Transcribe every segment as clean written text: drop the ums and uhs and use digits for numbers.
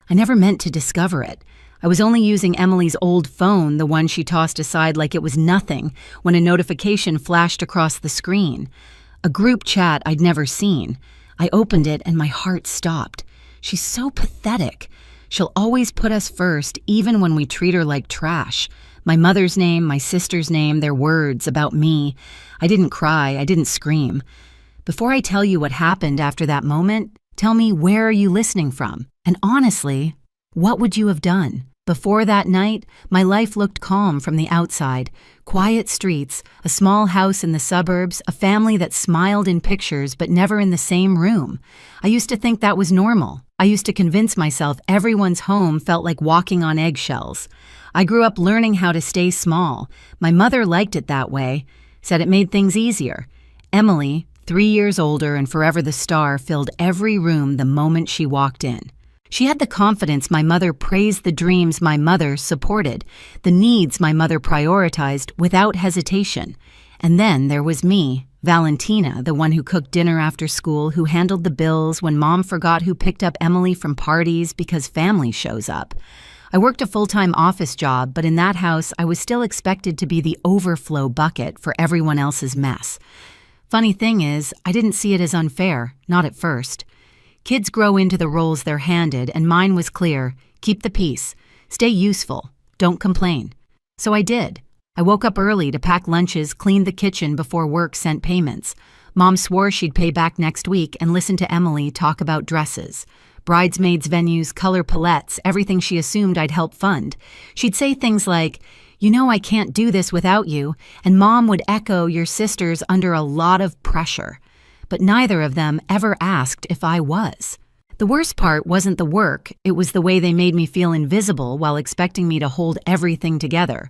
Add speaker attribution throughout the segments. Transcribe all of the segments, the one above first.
Speaker 1: I never meant to discover it. I was only using Emily's old phone, the one she tossed aside like it was nothing, when a notification flashed across the screen. A group chat I'd never seen. I opened it and my heart stopped. She's so pathetic. She'll always put us first, even when we treat her like trash. My mother's name, my sister's name, their words about me. I didn't cry, I didn't scream. Before I tell you what happened after that moment, tell me, where are you listening from? And honestly, what would you have done? Before that night, my life looked calm from the outside. Quiet streets, a small house in the suburbs, a family that smiled in pictures but never in the same room. I used to think that was normal. I used to convince myself everyone's home felt like walking on eggshells. I grew up learning how to stay small. My mother liked it that way, said it made things easier. Emily, 3 years older and forever the star, filled every room the moment she walked in. She had the confidence my mother praised, the dreams my mother supported, the needs my mother prioritized without hesitation. And then there was me, Valentina, the one who cooked dinner after school, who handled the bills when Mom forgot who picked up Emily from parties because family shows up. I worked a full-time office job, but in that house I was still expected to be the overflow bucket for everyone else's mess. Funny thing is, I didn't see it as unfair, not at first. Kids grow into the roles they're handed, and mine was clear: keep the peace, stay useful, don't complain. So I did. I woke up early to pack lunches, cleaned the kitchen before work sent payments. Mom swore she'd pay back next week, and listened to Emily talk about dresses, bridesmaids venues, color palettes, everything she assumed I'd help fund. She'd say things like, "You know I can't do this without you," and Mom would echo, "Your sister's under a lot of pressure." But neither of them ever asked if I was. The worst part wasn't the work, it was the way they made me feel invisible while expecting me to hold everything together.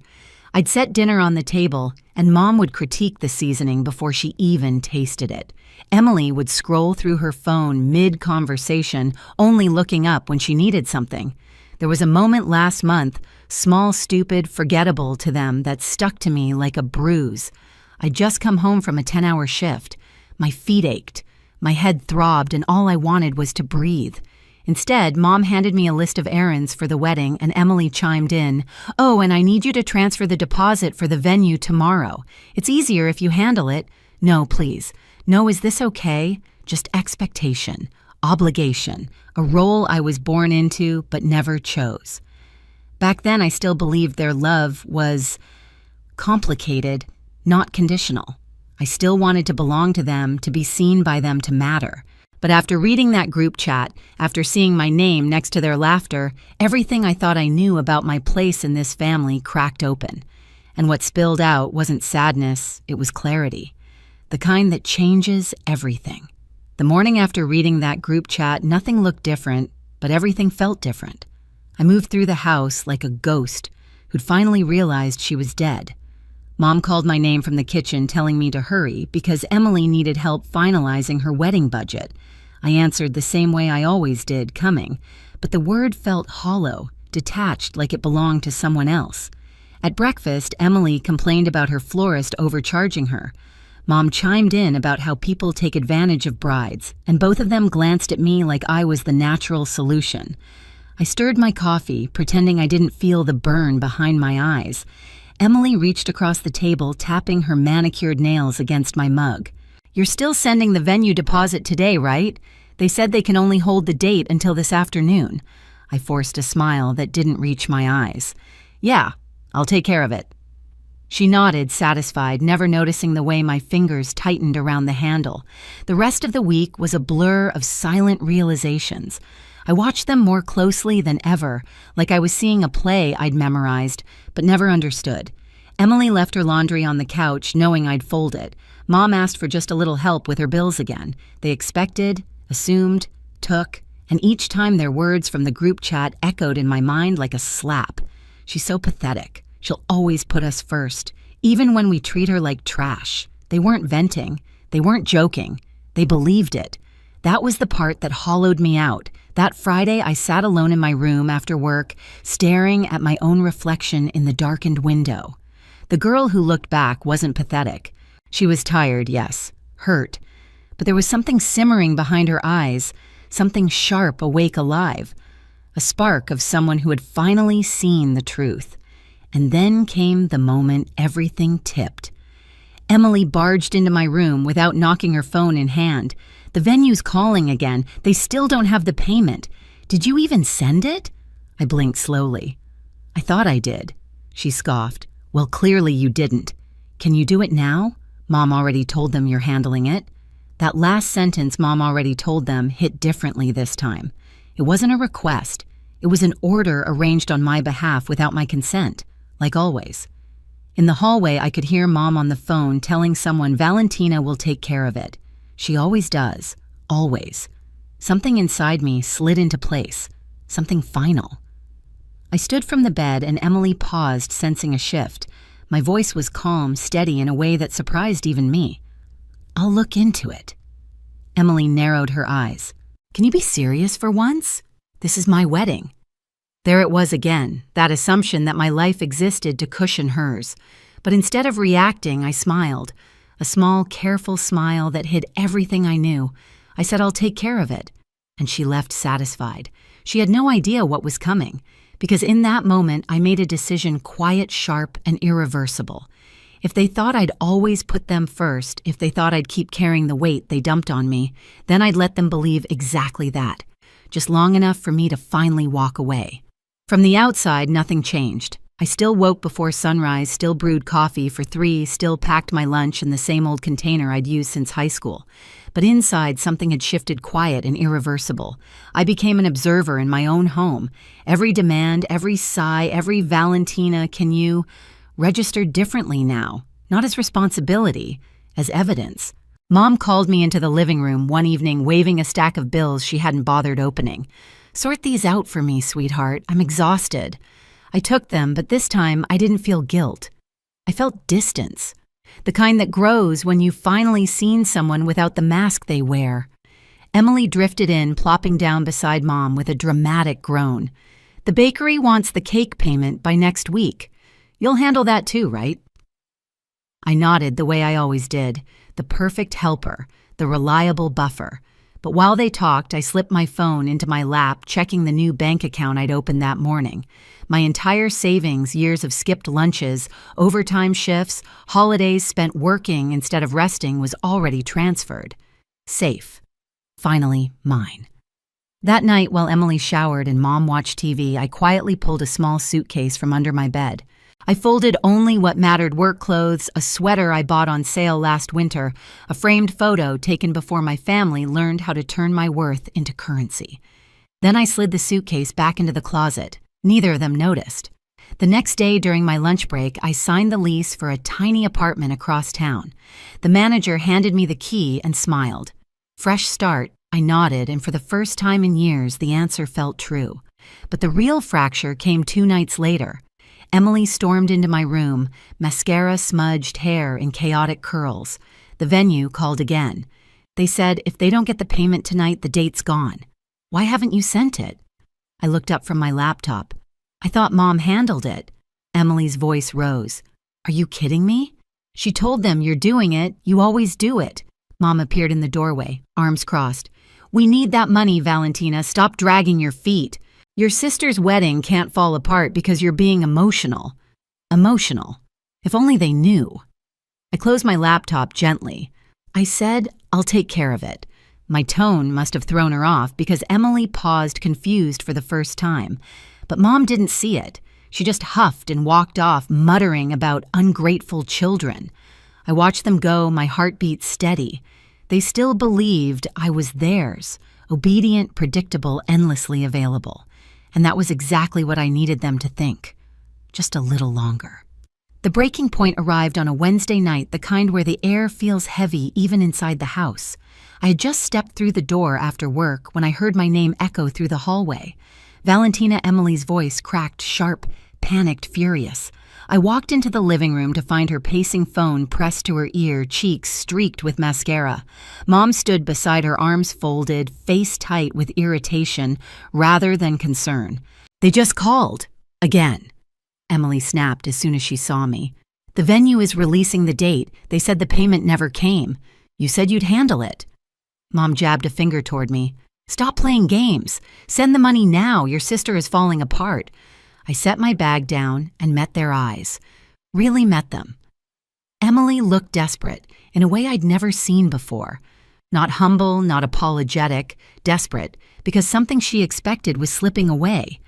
Speaker 1: I'd set dinner on the table, and Mom would critique the seasoning before she even tasted it. Emily would scroll through her phone mid-conversation, only looking up when she needed something. There was a moment last month, small, stupid, forgettable to them, that stuck to me like a bruise. I'd just come home from a 10-hour shift. My feet ached, my head throbbed, and all I wanted was to breathe. Instead, Mom handed me a list of errands for the wedding, and Emily chimed in, "Oh, and I need you to transfer the deposit for the venue tomorrow. It's easier if you handle it." No, please. No, is this okay? Just expectation, obligation, a role I was born into but never chose. Back then, I still believed their love was complicated, not conditional. I still wanted to belong to them, to be seen by them, to matter. But after reading that group chat, after seeing my name next to their laughter, everything I thought I knew about my place in this family cracked open. And what spilled out wasn't sadness, it was clarity. The kind that changes everything. The morning after reading that group chat, nothing looked different, but everything felt different. I moved through the house like a ghost who'd finally realized she was dead. Mom called my name from the kitchen, telling me to hurry because Emily needed help finalizing her wedding budget. I answered the same way I always did, coming, but the word felt hollow, detached, like it belonged to someone else. At breakfast, Emily complained about her florist overcharging her. Mom chimed in about how people take advantage of brides, and both of them glanced at me like I was the natural solution. I stirred my coffee, pretending I didn't feel the burn behind my eyes. Emily reached across the table, tapping her manicured nails against my mug. "You're still sending the venue deposit today, right? They said they can only hold the date until this afternoon." I forced a smile that didn't reach my eyes. "Yeah, I'll take care of it." She nodded, satisfied, never noticing the way my fingers tightened around the handle. The rest of the week was a blur of silent realizations. I watched them more closely than ever, like I was seeing a play I'd memorized, but never understood. Emily left her laundry on the couch, knowing I'd fold it. Mom asked for just a little help with her bills again. They expected, assumed, took, and each time their words from the group chat echoed in my mind like a slap. She's so pathetic. She'll always put us first, even when we treat her like trash. They weren't venting. They weren't joking. They believed it. That was the part that hollowed me out. That Friday, I sat alone in my room after work, staring at my own reflection in the darkened window. The girl who looked back wasn't pathetic. She was tired, yes, hurt. But there was something simmering behind her eyes, something sharp, awake, alive. a spark of someone who had finally seen the truth. And then came the moment everything tipped. Emily barged into my room without knocking her phone in hand. The venue's calling again. They still don't have the payment. Did you even send it? I blinked slowly. I thought I did. She scoffed. Well, clearly you didn't. Can you do it now? Mom already told them you're handling it. That last sentence Mom already told them hit differently this time. It wasn't a request. It was an order arranged on my behalf without my consent, like always. In the hallway, I could hear Mom on the phone telling someone Valentina will take care of it. She always does. Always. Something inside me slid into place. Something final. I stood from the bed and Emily paused, sensing a shift. My voice was calm, steady in a way that surprised even me. I'll look into it. Emily narrowed her eyes. Can you be serious for once? This is my wedding. There it was again, that assumption that my life existed to cushion hers. But instead of reacting, I smiled. A small, careful smile that hid everything I knew. I said, I'll take care of it. And she left satisfied. She had no idea what was coming, because in that moment I made a decision quiet, sharp, and irreversible. If they thought I'd always put them first, if they thought I'd keep carrying the weight they dumped on me, then I'd let them believe exactly that. Just long enough for me to finally walk away. From the outside, nothing changed. I still woke before sunrise, still brewed coffee for 3, still packed my lunch in the same old container I'd used since high school. But inside, something had shifted quiet and irreversible. I became an observer in my own home. Every demand, every sigh, every Valentina, can you, registered differently now, not as responsibility, as evidence. Mom called me into the living room one evening, waving a stack of bills she hadn't bothered opening. Sort these out for me, sweetheart. I'm exhausted. I took them, but this time I didn't feel guilt. I felt distance. The kind that grows when you've finally seen someone without the mask they wear. Emily drifted in, plopping down beside Mom with a dramatic groan. The bakery wants the cake payment by next week. You'll handle that too, right? I nodded the way I always did, the perfect helper, the reliable buffer. But while they talked, I slipped my phone into my lap, checking the new bank account I'd opened that morning. My entire savings, years of skipped lunches, overtime shifts, holidays spent working instead of resting was already transferred. Safe. Finally, mine. That night, while Emily showered and Mom watched TV, I quietly pulled a small suitcase from under my bed. I folded only what mattered: work clothes, a sweater I bought on sale last winter, a framed photo taken before my family learned how to turn my worth into currency. Then I slid the suitcase back into the closet. Neither of them noticed. The next day during my lunch break, I signed the lease for a tiny apartment across town. The manager handed me the key and smiled. Fresh start, I nodded, and for the first time in years, the answer felt true. But the real fracture came 2 nights later. Emily stormed into my room, mascara-smudged hair in chaotic curls. The venue called again. They said, if they don't get the payment tonight, the date's gone. Why haven't you sent it? I looked up from my laptop. I thought Mom handled it. Emily's voice rose. Are you kidding me? She told them, you're doing it. You always do it. Mom appeared in the doorway, arms crossed. We need that money, Valentina. Stop dragging your feet. Your sister's wedding can't fall apart because you're being emotional. Emotional. If only they knew. I closed my laptop gently. I said, I'll take care of it. My tone must have thrown her off because Emily paused, confused for the first time. But Mom didn't see it. She just huffed and walked off, muttering about ungrateful children. I watched them go, my heartbeat steady. They still believed I was theirs, obedient, predictable, endlessly available. And that was exactly what I needed them to think. Just a little longer. The breaking point arrived on a Wednesday night, the kind where the air feels heavy even inside the house. I had just stepped through the door after work when I heard my name echo through the hallway. Valentina Emily's voice cracked, sharp, panicked, furious. I walked into the living room to find her pacing phone pressed to her ear, cheeks streaked with mascara. Mom stood beside her, arms folded, face tight with irritation rather than concern. They just called. Again. Emily snapped as soon as she saw me. The venue is releasing the date. They said the payment never came. You said you'd handle it. Mom jabbed a finger toward me. Stop playing games. Send the money now. Your sister is falling apart. I set my bag down and met their eyes. Really met them. Emily looked desperate in a way I'd never seen before. Not humble, not apologetic, desperate, because something she expected was slipping away.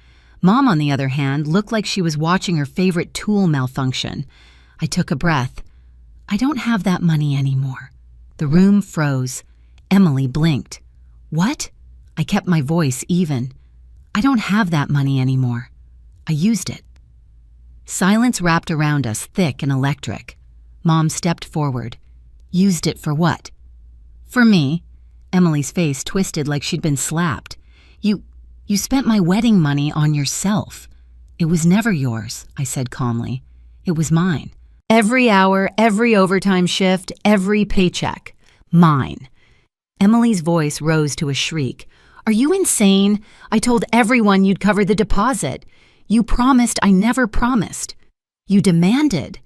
Speaker 1: Mom, on the other hand, looked like she was watching her favorite tool malfunction. I took a breath. I don't have that money anymore. The room froze. Emily blinked. What? I kept my voice even. I don't have that money anymore. I used it. Silence wrapped around us, thick and electric. Mom stepped forward. Used it for what? For me. Emily's face twisted like she'd been slapped. You spent my wedding money on yourself. It was never yours, I said calmly. It was mine. Every hour, every overtime shift, every paycheck. Mine. Emily's voice rose to a shriek. Are you insane? I told everyone you'd cover the deposit. You promised I never promised. You demanded.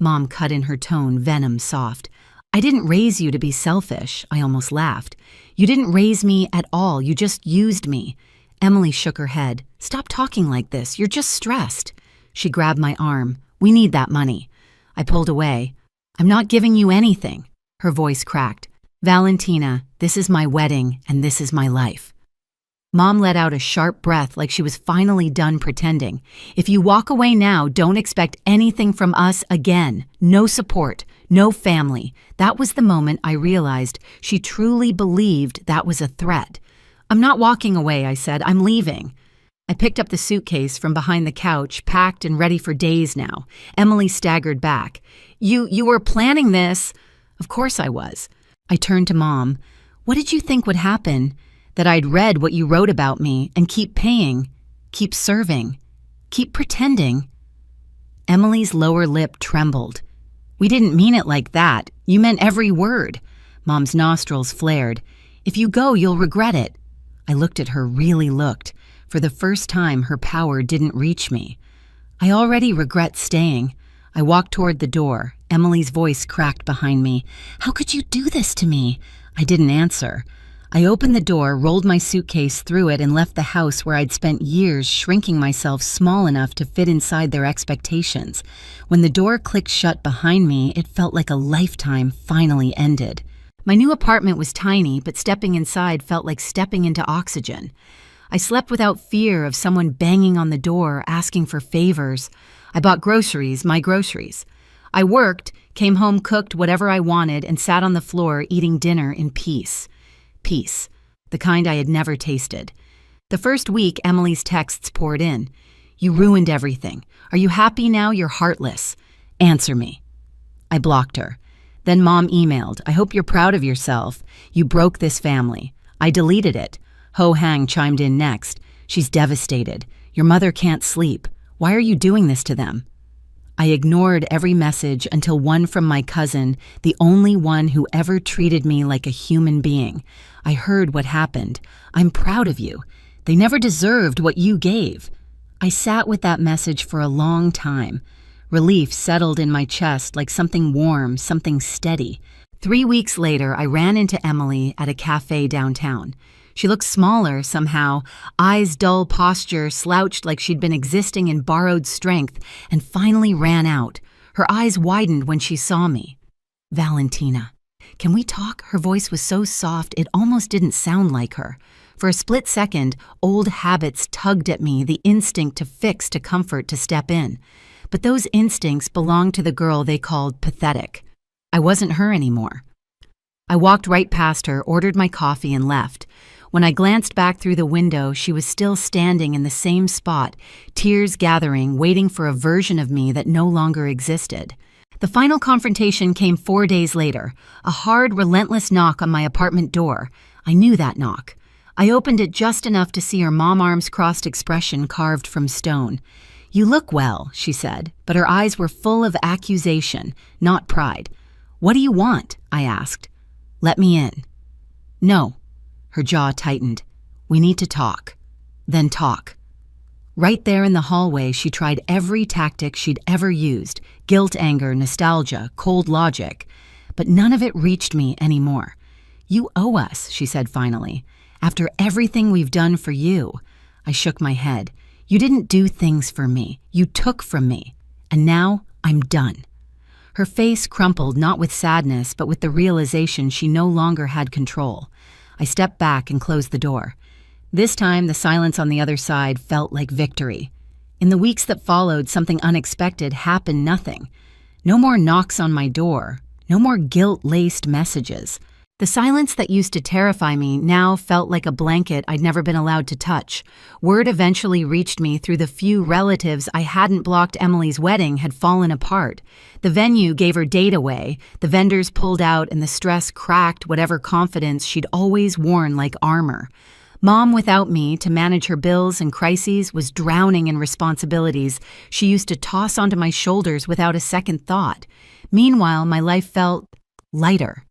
Speaker 1: Mom cut in her tone, venom soft. I didn't raise you to be selfish, I almost laughed. You didn't raise me at all, you just used me. Emily shook her head. Stop talking like this, you're just stressed. She grabbed my arm. We need that money. I pulled away. I'm not giving you anything. Her voice cracked. Valentina, this is my wedding and this is my life. Mom let out a sharp breath like she was finally done pretending. If you walk away now, don't expect anything from us again. No support, no family. That was the moment I realized she truly believed that was a threat. I'm not walking away, I said. I'm leaving. I picked up the suitcase from behind the couch, packed and ready for days now. Emily staggered back. You were planning this. Of course I was. I turned to Mom. What did you think would happen? That I'd read what you wrote about me and keep paying, keep serving, keep pretending? Emily's lower lip trembled. We didn't mean it like that. You meant every word. Mom's nostrils flared. If you go, you'll regret it. I looked at her, really looked. For the first time, her power didn't reach me. I already regret staying. I walked toward the door. Emily's voice cracked behind me. How could you do this to me? I didn't answer. I opened the door, rolled my suitcase through it, and left the house where I'd spent years shrinking myself small enough to fit inside their expectations. When the door clicked shut behind me, it felt like a lifetime finally ended. My new apartment was tiny, but stepping inside felt like stepping into oxygen. I slept without fear of someone banging on the door, asking for favors. I bought groceries, my groceries. I worked, came home, cooked whatever I wanted, and sat on the floor eating dinner in peace. Peace, the kind I had never tasted. The first week, Emily's texts poured in. You ruined everything. Are you happy now? You're heartless. Answer me. I blocked her. Then Mom emailed, I hope you're proud of yourself. You broke this family. I deleted it. Ho Hang chimed in next. She's devastated. Your mother can't sleep. Why are you doing this to them? I ignored every message until one from my cousin, the only one who ever treated me like a human being. I heard what happened. I'm proud of you. They never deserved what you gave. I sat with that message for a long time. Relief settled in my chest like something warm, something steady. 3 weeks later, I ran into Emily at a cafe downtown. She looked smaller somehow, eyes dull, posture slouched like she'd been existing in borrowed strength, and finally ran out. Her eyes widened when she saw me. Valentina. Can we talk? Her voice was so soft it almost didn't sound like her. For a split second, old habits tugged at me, the instinct to fix, to comfort, to step in. But those instincts belonged to the girl they called pathetic. I wasn't her anymore. I walked right past her, ordered my coffee, and left. When I glanced back through the window, she was still standing in the same spot, tears gathering, waiting for a version of me that no longer existed. The final confrontation came 4 days later, a hard, relentless knock on my apartment door. I knew that knock. I opened it just enough to see her mom arms crossed expression carved from stone. You look well, she said, but her eyes were full of accusation, not pride. What do you want? I asked. Let me in. No. Her jaw tightened. We need to talk. Then talk. Right there in the hallway, she tried every tactic she'd ever used. Guilt, anger, nostalgia, cold logic. But none of it reached me anymore. You owe us, she said finally. After everything we've done for you." I shook my head. "You didn't do things for me. You took from me. And now I'm done." Her face crumpled not with sadness, but with the realization she no longer had control. I stepped back and closed the door. This time, the silence on the other side felt like victory. In the weeks that followed, something unexpected happened. Nothing. No more knocks on my door. No more guilt-laced messages. The silence that used to terrify me now felt like a blanket I'd never been allowed to touch. Word eventually reached me through the few relatives I hadn't blocked. Emily's wedding had fallen apart. The venue gave her date away, the vendors pulled out, and the stress cracked whatever confidence she'd always worn like armor. Mom, without me to manage her bills and crises, was drowning in responsibilities she used to toss onto my shoulders without a second thought. Meanwhile, my life felt lighter.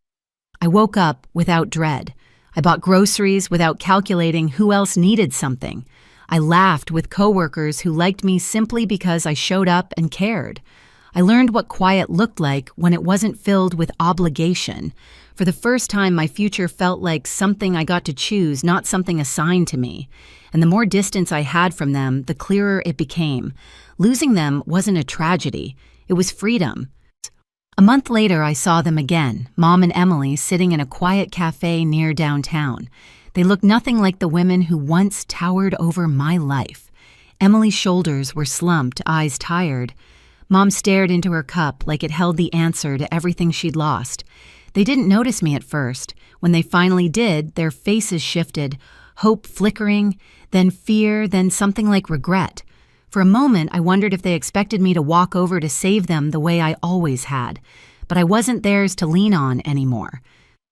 Speaker 1: I woke up without dread. I bought groceries without calculating who else needed something. I laughed with coworkers who liked me simply because I showed up and cared. I learned what quiet looked like when it wasn't filled with obligation. For the first time, my future felt like something I got to choose, not something assigned to me. And the more distance I had from them, the clearer it became. Losing them wasn't a tragedy. It was freedom. A month later, I saw them again, Mom and Emily sitting in a quiet cafe near downtown. They looked nothing like the women who once towered over my life. Emily's shoulders were slumped, eyes tired. Mom stared into her cup like it held the answer to everything she'd lost. They didn't notice me at first. When they finally did, their faces shifted, hope flickering, then fear, then something like regret. For a moment, I wondered if they expected me to walk over to save them the way I always had, but I wasn't theirs to lean on anymore.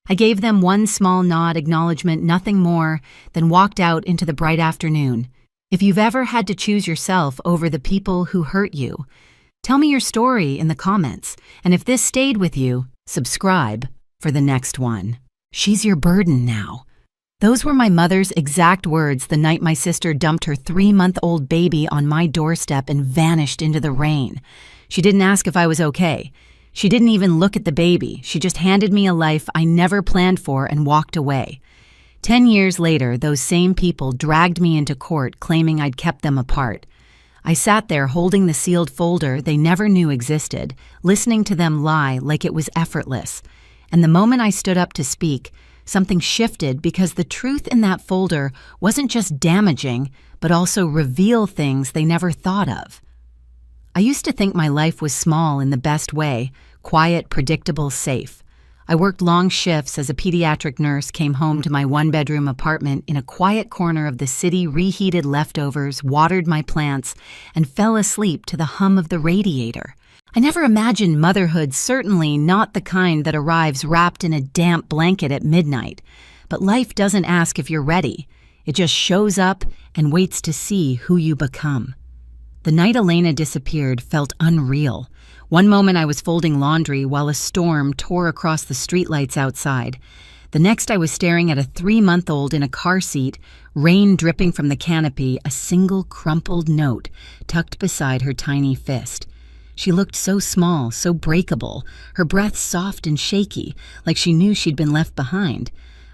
Speaker 1: I gave them one small nod, acknowledgement, nothing more, then walked out into the bright afternoon. If you've ever had to choose yourself over the people who hurt you, tell me your story in the comments, and if this stayed with you, subscribe for the next one. She's your burden now. Those were my mother's exact words the night my sister dumped her 3-month-old baby on my doorstep and vanished into the rain. She didn't ask if I was okay. She didn't even look at the baby. She just handed me a life I never planned for and walked away. 10 years later, those same people dragged me into court claiming I'd kept them apart. I sat there holding the sealed folder they never knew existed, listening to them lie like it was effortless. And the moment I stood up to speak, something shifted because the truth in that folder wasn't just damaging, but also reveal things they never thought of. I used to think my life was small in the best way, quiet, predictable, safe. I worked long shifts as a pediatric nurse, came home to my one-bedroom apartment in a quiet corner of the city, reheated leftovers, watered my plants, and fell asleep to the hum of the radiator. I never imagined motherhood, certainly not the kind that arrives wrapped in a damp blanket at midnight. But life doesn't ask if you're ready. It just shows up and waits to see who you become. The night Elena disappeared felt unreal. One moment I was folding laundry while a storm tore across the streetlights outside. The next I was staring at a 3-month-old in a car seat, rain dripping from the canopy, a single crumpled note tucked beside her tiny fist. She looked so small, so breakable, her breath soft and shaky, like she knew she'd been left behind.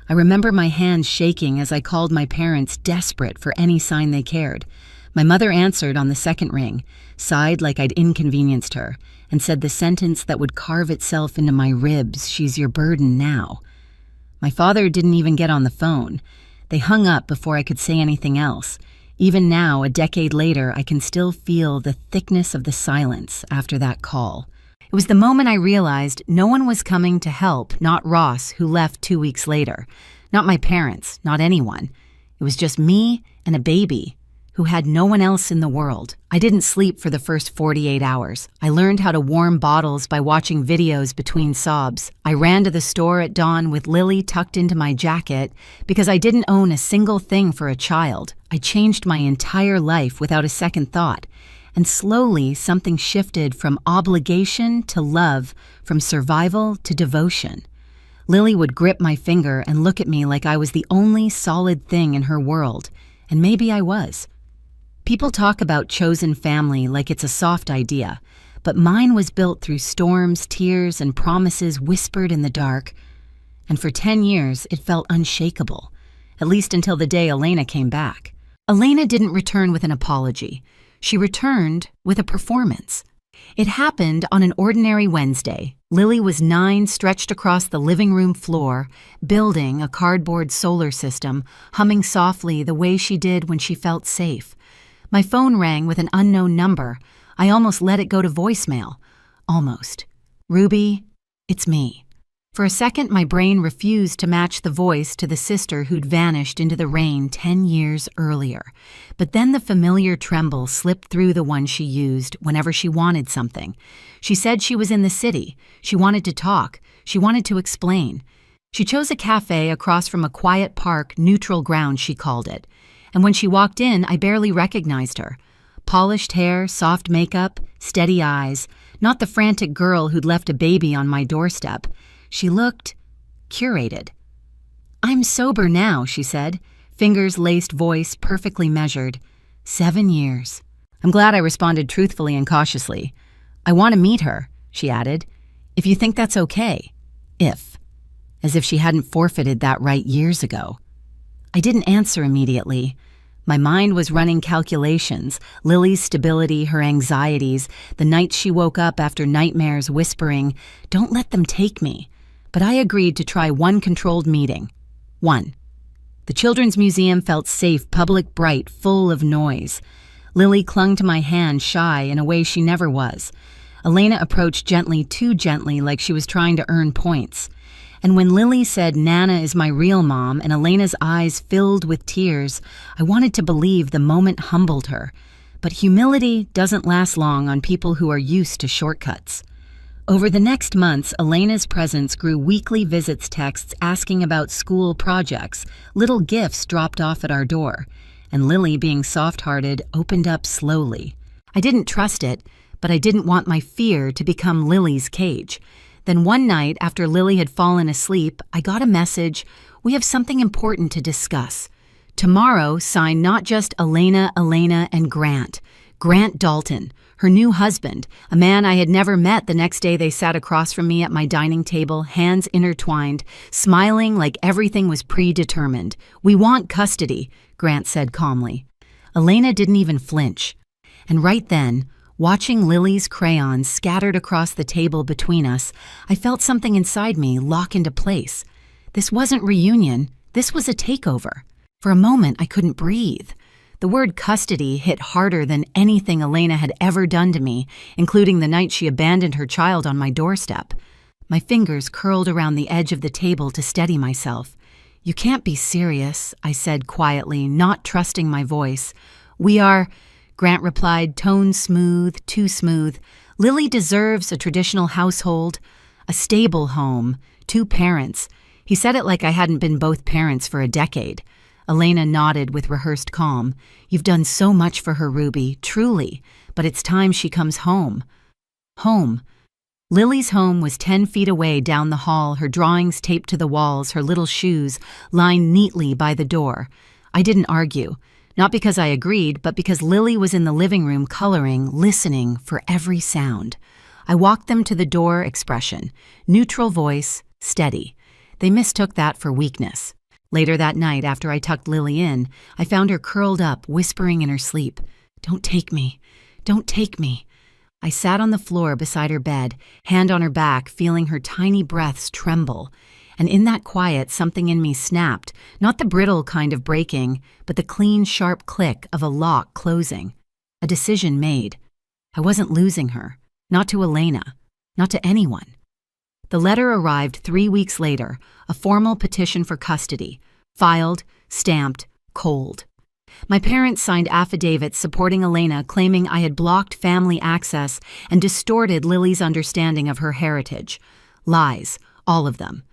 Speaker 1: I remember my hands shaking as I called my parents, desperate for any sign they cared. My mother answered on the second ring, sighed like I'd inconvenienced her, and said the sentence that would carve itself into my ribs, "She's your burden now." My father didn't even get on the phone. They hung up before I could say anything else. Even now, a decade later, I can still feel the thickness of the silence after that call. It was the moment I realized no one was coming to help, not Ross, who left 2 weeks later. Not my parents, not anyone. It was just me and a baby who had no one else in the world. I didn't sleep for the first 48 hours. I learned how to warm bottles by watching videos between sobs. I ran to the store at dawn with Lily tucked into my jacket because I didn't own a single thing for a child. I changed my entire life without a second thought. And slowly, something shifted from obligation to love, from survival to devotion. Lily would grip my finger and look at me like I was the only solid thing in her world. And maybe I was. People talk about chosen family like it's a soft idea, but mine was built through storms, tears, and promises whispered in the dark. And for 10 years, it felt unshakable. at least until the day Elena came back. Elena didn't return with an apology. She returned with a performance. It happened on an ordinary Wednesday. Lily was 9, stretched across the living room floor, building a cardboard solar system, humming softly the way she did when she felt safe. My phone rang with an unknown number. I almost let it go to voicemail. Almost. "Ruby, it's me." For a second, my brain refused to match the voice to the sister who'd vanished into the rain 10 years earlier. But then the familiar tremble slipped through the one she used whenever she wanted something. She said she was in the city. She wanted to talk. She wanted to explain. She chose a cafe across from a quiet park, neutral ground, she called it. And when she walked in, I barely recognized her. Polished hair, soft makeup, steady eyes. Not the frantic girl who'd left a baby on my doorstep. She looked curated. "I'm sober now," she said, fingers laced, voice perfectly measured. 7 years. I'm glad I responded truthfully and cautiously. "I want to meet her," she added. "If you think that's okay." If. As if she hadn't forfeited that right years ago. I didn't answer immediately. My mind was running calculations, Lily's stability, her anxieties, the nights she woke up after nightmares whispering, "Don't let them take me." But I agreed to try one controlled meeting. 1. The Children's Museum felt safe, public, bright, full of noise. Lily clung to my hand, shy in a way she never was. Elena approached gently, too gently, like she was trying to earn points. And when Lily said, "Nana is my real mom," and Elena's eyes filled with tears, I wanted to believe the moment humbled her. But humility doesn't last long on people who are used to shortcuts. Over the next months, Elena's presence grew. Weekly visits, texts asking about school projects, little gifts dropped off at our door. And Lily, being soft-hearted, opened up slowly. I didn't trust it, but I didn't want my fear to become Lily's cage. Then one night, after Lily had fallen asleep, I got a message, "We have something important to discuss. Tomorrow, sign not just Elena, and Grant. Grant Dalton, her new husband, a man I had never met." The next day they sat across from me at my dining table, hands intertwined, smiling like everything was predetermined. "We want custody," Grant said calmly. Elena didn't even flinch. And right then, watching Lily's crayons scattered across the table between us, I felt something inside me lock into place. This wasn't reunion, this was a takeover. For a moment, I couldn't breathe. The word custody hit harder than anything Elena had ever done to me, including the night she abandoned her child on my doorstep. My fingers curled around the edge of the table to steady myself. "You can't be serious," I said quietly, not trusting my voice. "We are," Grant replied, tone smooth, too smooth. "Lily deserves a traditional household, a stable home, 2 parents." He said it like I hadn't been both parents for a decade. Elena nodded with rehearsed calm. "You've done so much for her, Ruby, truly, but it's time she comes home." Home. Lily's home was 10 feet away down the hall, her drawings taped to the walls, her little shoes lined neatly by the door. I didn't argue, not because I agreed, but because Lily was in the living room coloring, listening for every sound. I walked them to the door, expression, neutral voice, steady. They mistook that for weakness. Later that night, after I tucked Lily in, I found her curled up, whispering in her sleep, "Don't take me. Don't take me." I sat on the floor beside her bed, hand on her back, feeling her tiny breaths tremble. And in that quiet, something in me snapped, not the brittle kind of breaking, but the clean, sharp click of a lock closing. A decision made. I wasn't losing her. Not to Elena. Not to anyone. The letter arrived 3 weeks later, a formal petition for custody, filed, stamped, cold. My parents signed affidavits supporting Elena, claiming I had blocked family access and distorted Lily's understanding of her heritage. Lies, all of them.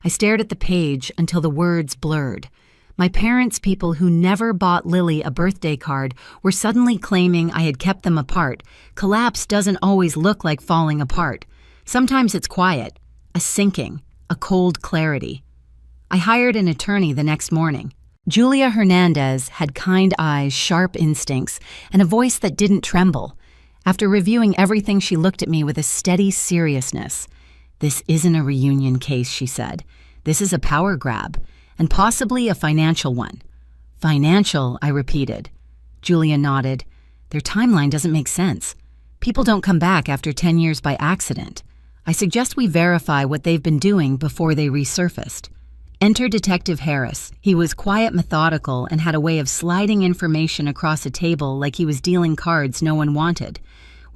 Speaker 1: I stared at the page until the words blurred. My parents, people who never bought Lily a birthday card, were suddenly claiming I had kept them apart. Collapse doesn't always look like falling apart. Sometimes it's quiet, a sinking, a cold clarity. I hired an attorney the next morning. Julia Hernandez had kind eyes, sharp instincts, and a voice that didn't tremble. After reviewing everything, she looked at me with a steady seriousness. "This isn't a reunion case," she said. "This is a power grab. and possibly a financial one. Financial, I repeated. Julia nodded. Their timeline doesn't make sense. People don't come back after 10 years by accident. I suggest we verify what they've been doing before they resurfaced. Enter Detective Harris. He was quiet, methodical, and had a way of sliding information across a table like he was dealing cards no one wanted.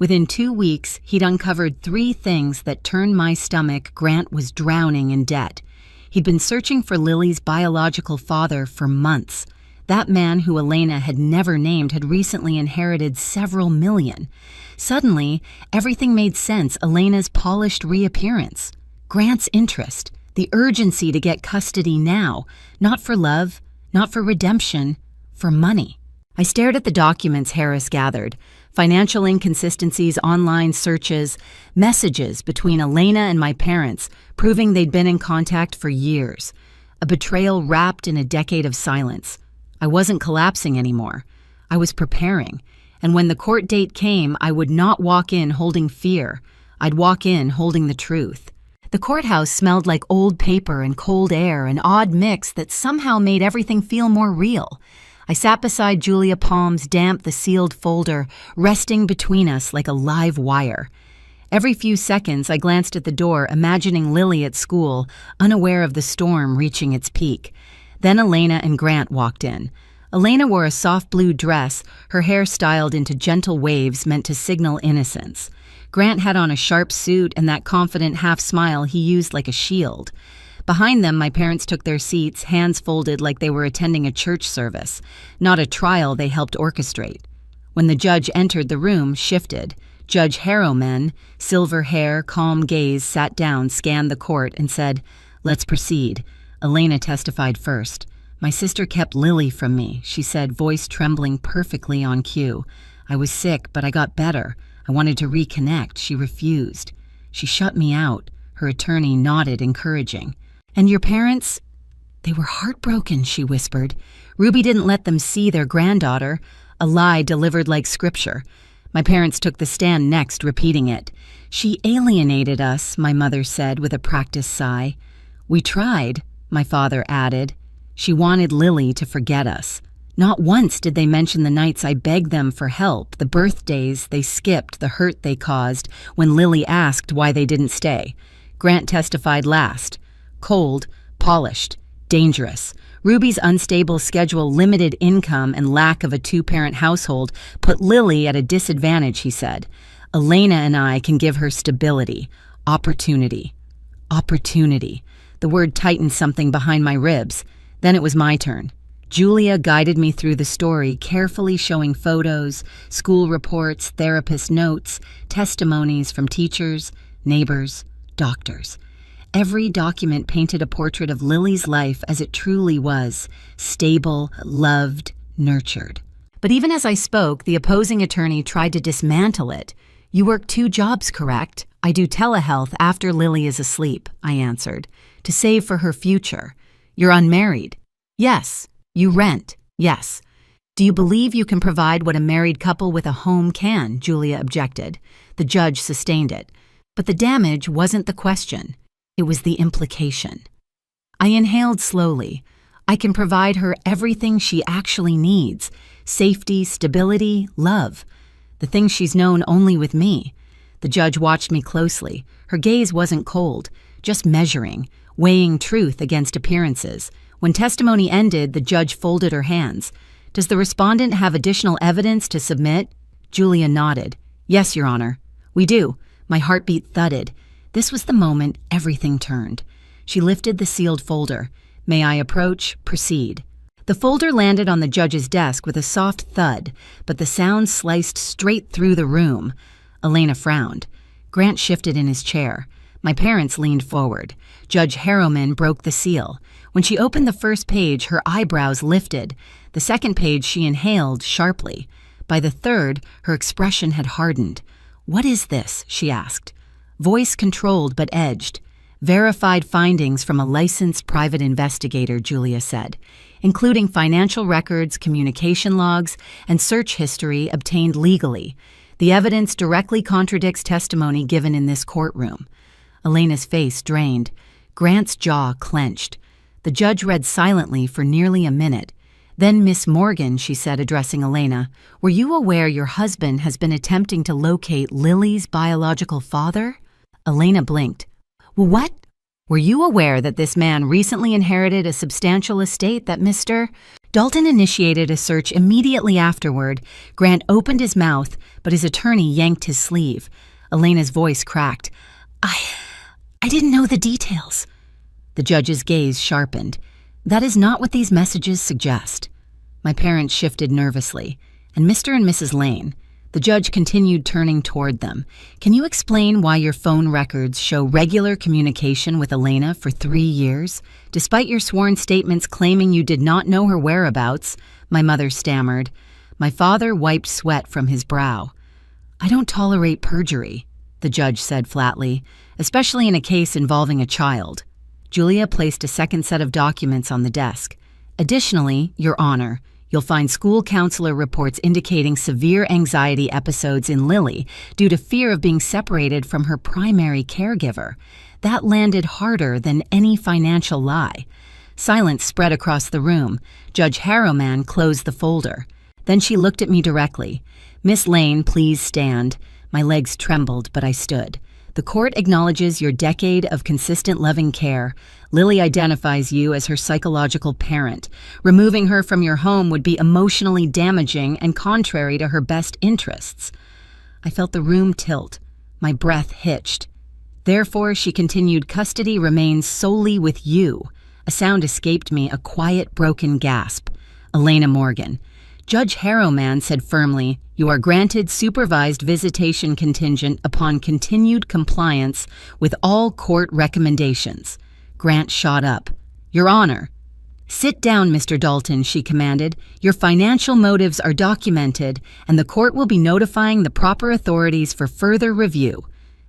Speaker 1: Within 2 weeks, he'd uncovered 3 things that turned my stomach. Grant was drowning in debt. He'd been searching for Lily's biological father for months. That man who Elena had never named had recently inherited several million. Suddenly, everything made sense. Elena's polished reappearance, Grant's interest, the urgency to get custody now, not for love, not for redemption, for money. I stared at the documents Harris gathered, financial inconsistencies, online searches, messages between Elena and my parents proving they'd been in contact for years, a betrayal wrapped in a decade of silence. I wasn't collapsing anymore. I was preparing, and when the court date came, I would not walk in holding fear. I'd walk in holding the truth. The courthouse smelled like old paper and cold air, an odd mix that somehow made everything feel more real. I sat beside Julia, palms damp, the sealed folder, resting between us like a live wire. Every few seconds, I glanced at the door, imagining Lily at school, unaware of the storm reaching its peak. Then Elena and Grant walked in. Elena wore a soft blue dress, her hair styled into gentle waves meant to signal innocence. Grant had on a sharp suit and that confident half-smile he used like a shield. Behind them, my parents took their seats, hands folded like they were attending a church service, not a trial they helped orchestrate. When the judge entered, the room shifted. Judge Harrowman, silver hair, calm gaze, sat down, scanned the court, and said, "Let's proceed." Elena testified first. "My sister kept Lily from me," she said, voice trembling perfectly on cue. "I was sick, but I got better. I wanted to reconnect. She refused. She shut me out." Her attorney nodded, encouraging. "And your parents?" "They were heartbroken," she whispered. "Ruby didn't let them see their granddaughter," a lie delivered like scripture. My parents took the stand next, repeating it. "She alienated us," my mother said with a practiced sigh. "We tried," my father added. "She wanted Lily to forget us." Not once did they mention the nights I begged them for help, the birthdays they skipped, the hurt they caused when Lily asked why they didn't stay. Grant testified last. Cold, polished, dangerous. Ruby's unstable schedule, limited income, and lack of a 2-parent household put Lily at a disadvantage, he said. Elena and I can give her stability, opportunity. Opportunity. The word tightened something behind my ribs. Then it was my turn. Julia guided me through the story, carefully showing photos, school reports, therapist notes, testimonies from teachers, neighbors, doctors. Every document painted a portrait of Lily's life as it truly was, stable, loved, nurtured. But even as I spoke, the opposing attorney tried to dismantle it. "You work 2 jobs, correct?" "I do telehealth after Lily is asleep," I answered, "to save for her future." "You're unmarried?" "Yes." "You rent?" "Yes." "Do you believe you can provide what a married couple with a home can?" Julia objected. The judge sustained it. But the damage wasn't the question. It was the implication. I inhaled slowly. I can provide her everything she actually needs: safety, stability, love. The things she's known only with me. The judge watched me closely. Her gaze wasn't cold, just measuring, weighing truth against appearances. When testimony ended, the judge folded her hands. "Does the respondent have additional evidence to submit?" Julia nodded. "Yes, Your Honor." "We do." My heartbeat thudded. This was the moment everything turned. She lifted the sealed folder. "May I approach?" "Proceed." The folder landed on the judge's desk with a soft thud, but the sound sliced straight through the room. Elena frowned. Grant shifted in his chair. My parents leaned forward. Judge Harrowman broke the seal. When she opened the first page, her eyebrows lifted. The second page she inhaled sharply. By the third, her expression had hardened. "What is this?" she asked. Voice controlled but edged. "Verified findings from a licensed private investigator," Julia said, "including financial records, communication logs, and search history obtained legally. The evidence directly contradicts testimony given in this courtroom." Elena's face drained. Grant's jaw clenched. The judge read silently for nearly a minute. Then, Miss Morgan, she said, addressing Elena, were you aware your husband has been attempting to locate Lily's biological father? Elena blinked. Well, what? Were you aware that this man recently inherited a substantial estate that Mr. Dalton initiated a search immediately afterward. Grant opened his mouth, but his attorney yanked his sleeve. Elena's voice cracked. I didn't know the details. The judge's gaze sharpened. That is not what these messages suggest. My parents shifted nervously. And Mr. and Mrs. Lane. The judge continued, turning toward them. Can you explain why your phone records show regular communication with Elena for 3 years? Despite your sworn statements claiming you did not know her whereabouts, my mother stammered. My father wiped sweat from his brow. I don't tolerate perjury, the judge said flatly, especially in a case involving a child. Julia placed a second set of documents on the desk. Additionally, Your Honor, you'll find school counselor reports indicating severe anxiety episodes in Lily due to fear of being separated from her primary caregiver. That landed harder than any financial lie. Silence spread across the room. Judge Harrowman closed the folder. Then she looked at me directly. Miss Lane, please stand. My legs trembled, but I stood. The court acknowledges your decade of consistent loving care. Lily identifies you as her psychological parent. Removing her from your home would be emotionally damaging and contrary to her best interests. I felt the room tilt. My breath hitched. Therefore, she continued, custody remains solely with you. A sound escaped me, a quiet, broken gasp. Elena Morgan. Judge Harrowman said firmly, you are granted supervised visitation contingent upon continued compliance with all court recommendations. Grant shot up. Your Honor. Sit down, Mr. Dalton, she commanded. Your financial motives are documented, and the court will be notifying the proper authorities for further review.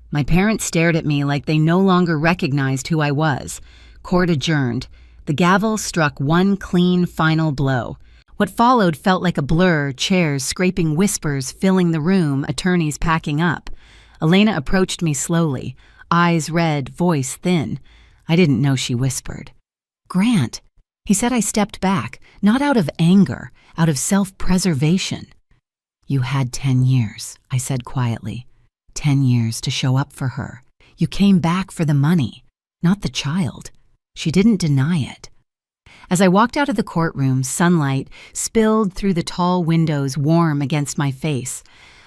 Speaker 1: My parents stared at me like they no longer recognized who I was. Court adjourned. The gavel struck one clean, final blow. What followed felt like a blur, chairs scraping, whispers filling the room, attorneys packing up. Elena approached me slowly, eyes red, voice thin. I didn't know she whispered. Grant. He said I stepped back, not out of anger, out of self-preservation. You had 10 years, I said quietly. 10 years to show up for her. You came back for the money, not the child. She didn't deny it. As I walked out of the courtroom, sunlight spilled through the tall windows, warm against my face.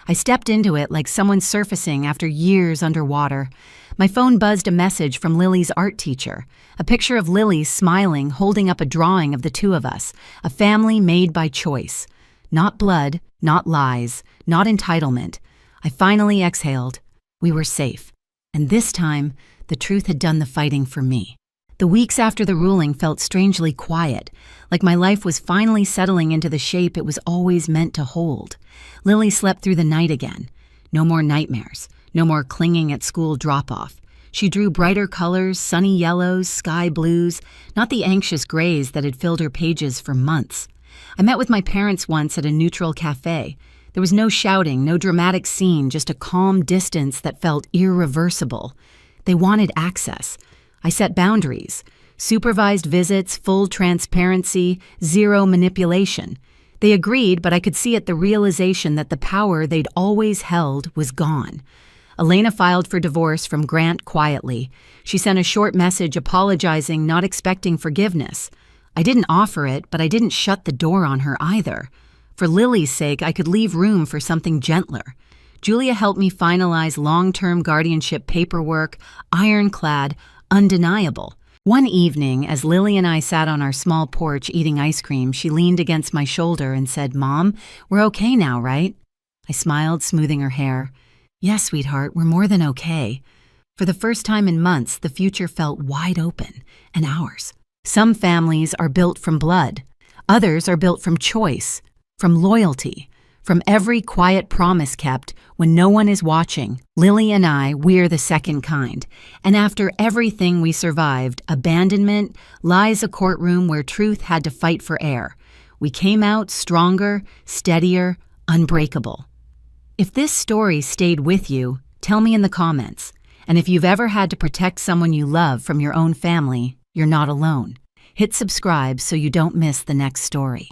Speaker 1: I stepped into it like someone surfacing after years underwater. My phone buzzed a message from Lily's art teacher, a picture of Lily smiling, holding up a drawing of the two of us, a family made by choice. Not blood, not lies, not entitlement. I finally exhaled. We were safe. And this time, the truth had done the fighting for me. The weeks after the ruling felt strangely quiet, like my life was finally settling into the shape it was always meant to hold. Lily slept through the night again. No more nightmares, no more clinging at school drop-off. She drew brighter colors, sunny yellows, sky blues, not the anxious grays that had filled her pages for months. I met with my parents once at a neutral cafe. There was no shouting, no dramatic scene, just a calm distance that felt irreversible. They wanted access. I set boundaries. Supervised visits, full transparency, zero manipulation. They agreed, but I could see at the realization that the power they'd always held was gone. Elena filed for divorce from Grant quietly. She sent a short message apologizing, not expecting forgiveness. I didn't offer it, but I didn't shut the door on her either. For Lily's sake, I could leave room for something gentler. Julia helped me finalize long-term guardianship paperwork, ironclad, undeniable. One evening, as Lily and I sat on our small porch eating ice cream, she leaned against my shoulder and said, Mom, we're okay now, right? I smiled, smoothing her hair. Yes, sweetheart, we're more than okay. For the first time in months, the future felt wide open, and ours. Some families are built from blood. Others are built from choice, from loyalty, from every quiet promise kept when no one is watching. Lily and I, we're the second kind. And after everything we survived, abandonment, lies, a courtroom where truth had to fight for air, we came out stronger, steadier, unbreakable. If this story stayed with you, tell me in the comments. And if you've ever had to protect someone you love from your own family, you're not alone. Hit subscribe so you don't miss the next story.